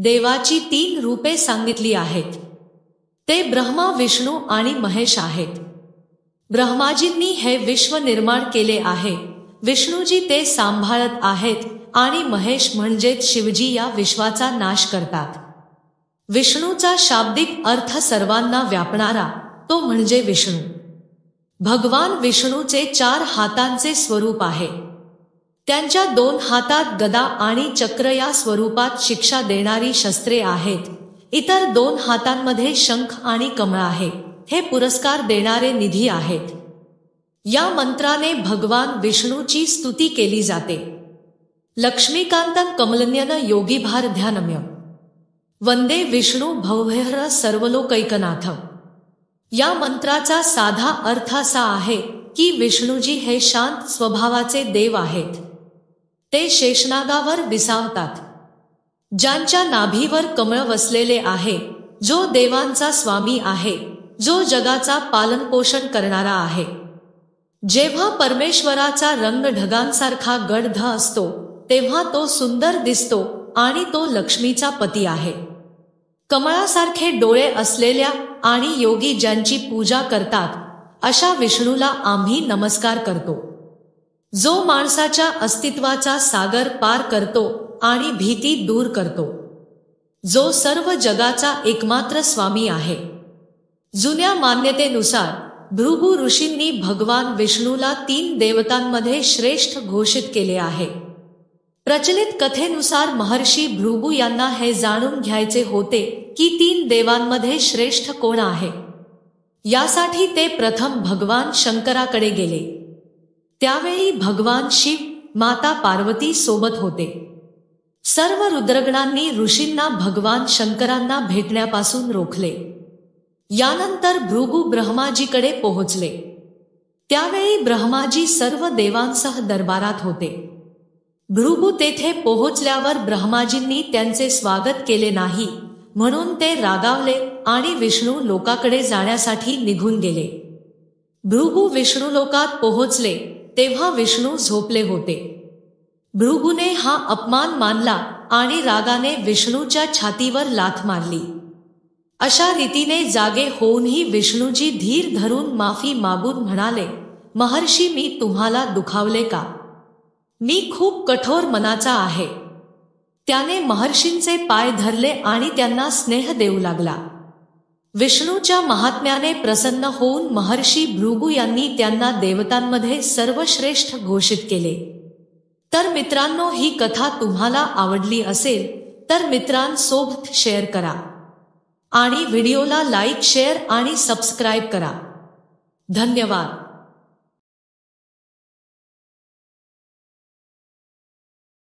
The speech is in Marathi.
देवाची 3 रूपे सांगितली आहेत. ते ब्रह्मा, विष्णू आणि महेश आहेत. ब्रह्माजींनी हे विश्व निर्माण केले आहे, विष्णूजी ते सांभाळत आहेत आणि महेश म्हणजेच शिवजी या विश्वाचा नाश करतात. विष्णूचा शाब्दिक अर्थ सर्वांना व्यापणारा, तो म्हणजे विष्णू. भगवान विष्णूचे 4 हातांचे स्वरूप आहे. त्यांच्या 2 हातात गदा आणि चक्र या स्वरूपात शिक्षा देणारी शस्त्रे आहेत. इतर 2 हातांमध्ये शंख आणि कमळ आहे, हे पुरस्कार देणारे निधी आहेत. या मंत्राने भगवान विष्णूची स्तुती केली जाते. लक्ष्मीकांतं कमलनयन योगीभार ध्यानम्य वंदे विष्णू भवभयहर सर्वलोकैकनाथम. या मंत्राचा साधा अर्थ असा आहे की विष्णूजी हे शांत स्वभावाचे देव आहेत. ते शेषनागावर विसावतात. ज्यांच्या नाभीवर कमळ वसलेले आहे, जो देवांचा स्वामी आहे, जो जगाचा पालनपोषण करणारा आहे. जेव्हा परमेश्वराचा रंग ढगांसारखा गडद असतो, तेव्हा तो सुंदर दिसतो आणि तो लक्ष्मीचा पती आहे. कमळासारखे डोळे असलेल्या आणि योगी ज्यांची पूजा करतात, अशा विष्णूला आम्ही नमस्कार करतो. जो माणसाच्या अस्तित्वाचा सागर पार करतो आणि भीती दूर करतो. जो सर्व जगाचा एकमात्र स्वामी आहे. जुन्या मान्यतेनुसार भृगु ऋषींनी भगवान विष्णूला 3 देवतांमध्ये श्रेष्ठ घोषित केले आहे. प्रचलित कथेनुसार महर्षी भृगु यांना हे जाणून घ्यायचे होते की 3 देवांमध्ये श्रेष्ठ कोण आहे. यासाठी ते प्रथम भगवान शंकराकडे गेले. त्यावेळी भगवान शिव, माता पार्वती सोबत होते. सर्व रुद्रगणांनी ऋषींना भगवान शंकरांना भेटण्यापासून रोखले. यानंतर भृगु ब्रह्माजीकडे पोहोचले. त्यावेळी ब्रह्माजी सर्व देवांसह दरबारात होते. भृगु तेथे पोहोचल्यावर ब्रह्माजींनी त्यांचे स्वागत केले नाही, म्हणून ते रागावले आणि विष्णू लोकाकडे जाण्यासाठी निघून गेले. भृगु विष्णू लोकात पोहोचले तेव्हा विष्णू झोपले होते. भृगुने हा अपमान मानला आणि रागाने विष्णूच्या छातीवर लाथ मारली. अशा रीतीने जागे होऊनही विष्णूजी धीर धरून माफी मागून म्हणाले, महर्षी, मी तुम्हाला दुखावले का? मी खूप कठोर मनाचा आहे. त्याने महर्षींचे पाय धरले आणि त्यांना स्नेह देऊ लागला. विष्णूच्या महात्म्याने प्रसन्न होऊन महर्षी भृगु यांनी त्यांना देवतांमध्ये सर्वश्रेष्ठ घोषित केले. तर मित्रांनो, ही कथा तुम्हाला आवडली असेल तर मित्रांसोबत शेअर करा आणि व्हिडिओला लाईक, शेअर आणि सबस्क्राईब करा. धन्यवाद.